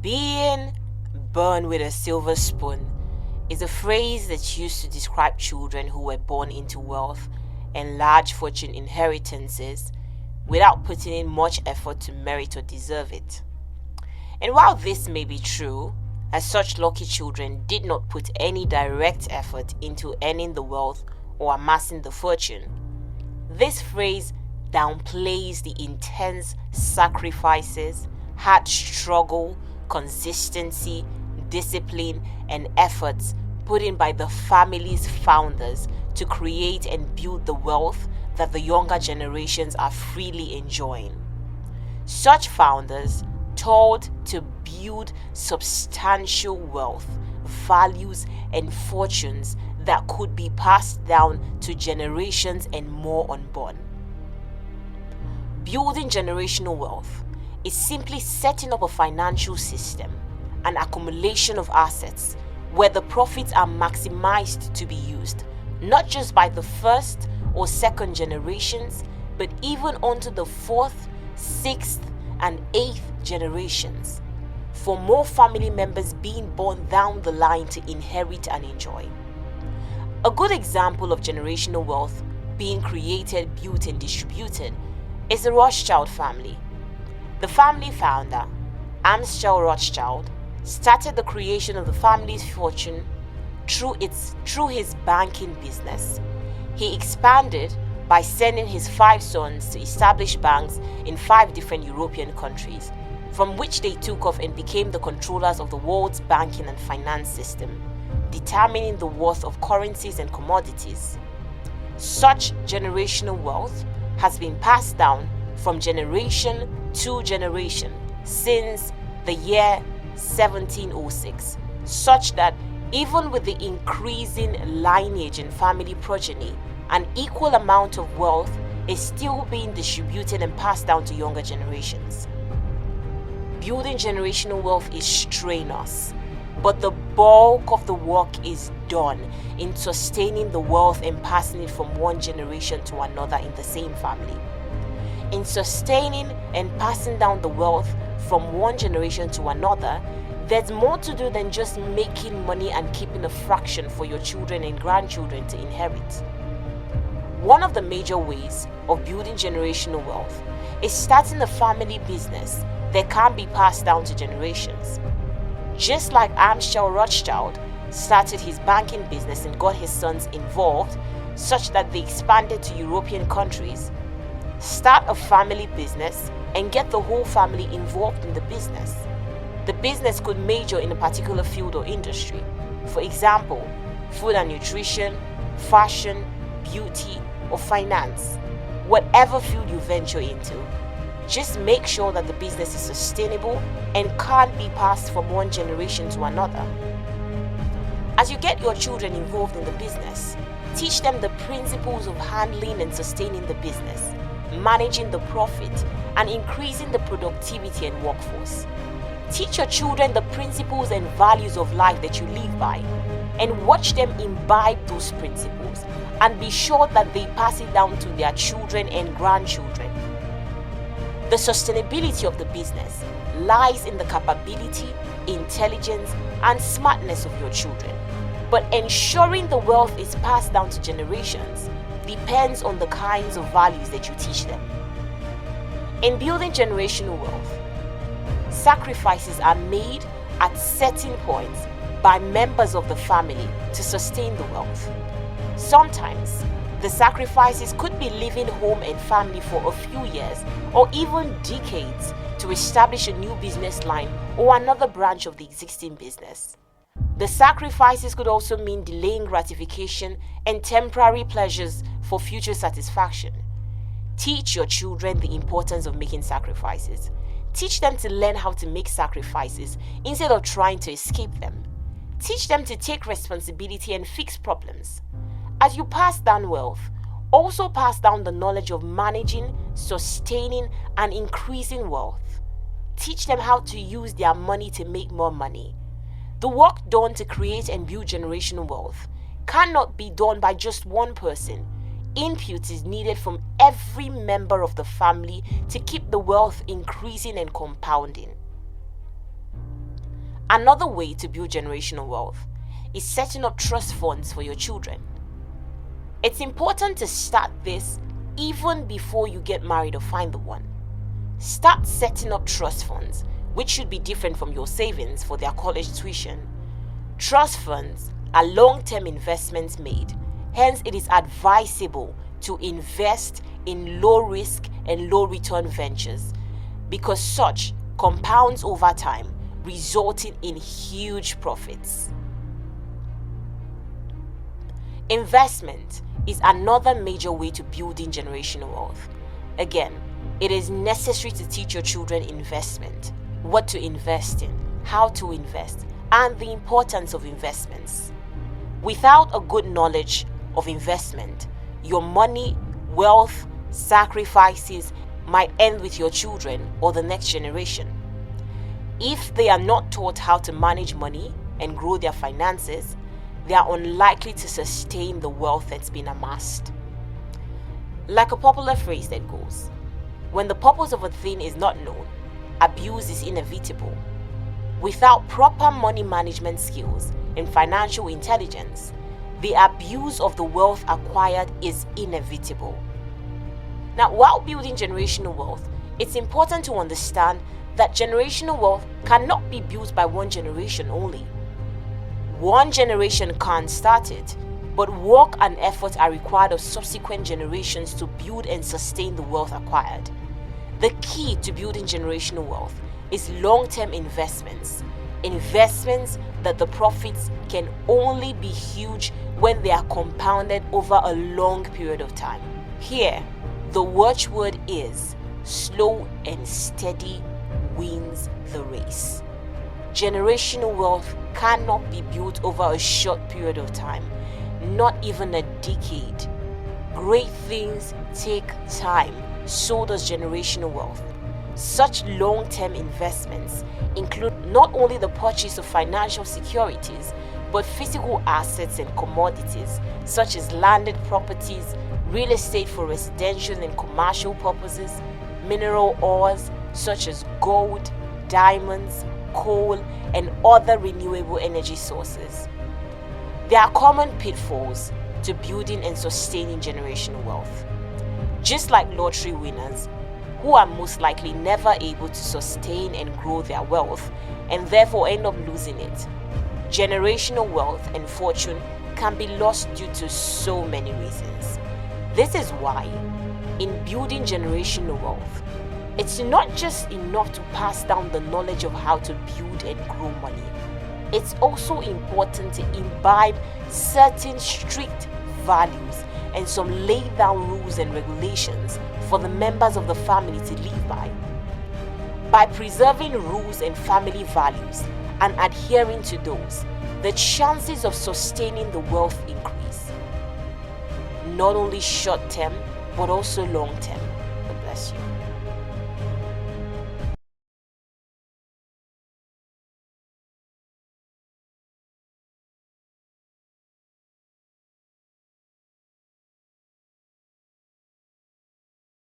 Being born with a silver spoon is a phrase that's used to describe children who were born into wealth and large fortune inheritances without putting in much effort to merit or deserve it. And while this may be true, as such lucky children did not put any direct effort into earning the wealth or amassing the fortune, this phrase downplays the intense sacrifices, hard struggle, consistency, discipline, and efforts put in by the family's founders to create and build the wealth that the younger generations are freely enjoying. Such founders toiled to build substantial wealth, values, and fortunes that could be passed down to generations and more unborn. Building generational wealth is simply setting up a financial system, an accumulation of assets where the profits are maximized to be used, not just by the first or second generations, but even onto the fourth, sixth, and eighth generations, for more family members being born down the line to inherit and enjoy. A good example of generational wealth being created, built, and distributed is the Rothschild family. The family founder, Amschel Rothschild, started the creation of the family's fortune through his banking business. He expanded by sending his 5 sons to establish banks in 5 different European countries, from which they took off and became the controllers of the world's banking and finance system, determining the worth of currencies and commodities. Such generational wealth has been passed down from generation to generation since the year 1706, such that even with the increasing lineage and family progeny, an equal amount of wealth is still being distributed and passed down to younger generations. Building generational wealth is strenuous, but the bulk of the work is done in sustaining the wealth and passing it from one generation to another in the same family. In sustaining and passing down the wealth from one generation to another, there's more to do than just making money and keeping a fraction for your children and grandchildren to inherit. One of the major ways of building generational wealth is starting a family business that can be passed down to generations. Just like Amschel Rothschild started his banking business and got his sons involved such that they expanded to European countries, start a family business and get the whole family involved in the business. The business could major in a particular field or industry. For example, food and nutrition, fashion, beauty, or finance. Whatever field you venture into, just make sure that the business is sustainable and can't be passed from one generation to another. As you get your children involved in the business, teach them the principles of handling and sustaining the business, managing the profit, and increasing the productivity and workforce. Teach your children the principles and values of life that you live by, and watch them imbibe those principles, and be sure that they pass it down to their children and grandchildren. The sustainability of the business lies in the capability, intelligence, and smartness of your children, but ensuring the wealth is passed down to generations depends on the kinds of values that you teach them. In building generational wealth, sacrifices are made at certain points by members of the family to sustain the wealth. Sometimes, the sacrifices could be leaving home and family for a few years or even decades to establish a new business line or another branch of the existing business. The sacrifices could also mean delaying gratification and temporary pleasures for future satisfaction. Teach your children the importance of making sacrifices. Teach them to learn how to make sacrifices instead of trying to escape them. Teach them to take responsibility and fix problems. As you pass down wealth, also pass down the knowledge of managing, sustaining, and increasing wealth. Teach them how to use their money to make more money. The work done to create and build generational wealth cannot be done by just one person. Input is needed from every member of the family to keep the wealth increasing and compounding. Another way to build generational wealth is setting up trust funds for your children. It's important to start this even before you get married or find the one. Start setting up trust funds, which should be different from your savings for their college tuition. Trust funds are long-term investments made, hence it is advisable to invest in low-risk and low-return ventures because such compounds over time, resulting in huge profits. Investment is another major way to building generational wealth. Again, it is necessary to teach your children investment, what to invest in, how to invest, and the importance of investments. Without a good knowledge of investment, your money, wealth, sacrifices might end with your children or the next generation. If they are not taught how to manage money and grow their finances, they are unlikely to sustain the wealth that's been amassed. Like a popular phrase that goes, when the purpose of a thing is not known, abuse is inevitable. Without proper money management skills and financial intelligence, the abuse of the wealth acquired is inevitable. Now, while building generational wealth, it's important to understand that generational wealth cannot be built by one generation only. One generation can't start it, but work and effort are required of subsequent generations to build and sustain the wealth acquired. The key to building generational wealth is long-term investments that the profits can only be huge when they are compounded over a long period of time. Here, the watchword is slow and steady wins the race. Generational wealth cannot be built over a short period of time, not even a decade. Great things take time, so does generational wealth. Such long-term investments include not only the purchase of financial securities, but physical assets and commodities such as landed properties, real estate for residential and commercial purposes, mineral ores such as gold, diamonds, coal, and other renewable energy sources. There are common pitfalls to building and sustaining generational wealth. Just like lottery winners, who are most likely never able to sustain and grow their wealth and therefore end up losing it, generational wealth and fortune can be lost due to so many reasons. This is why, in building generational wealth, it's not just enough to pass down the knowledge of how to build and grow money. It's also important to imbibe certain strict values and some laid down rules and regulations for the members of the family to live by. By preserving rules and family values and adhering to those, the chances of sustaining the wealth increase. Not only short term, but also long term. God bless you.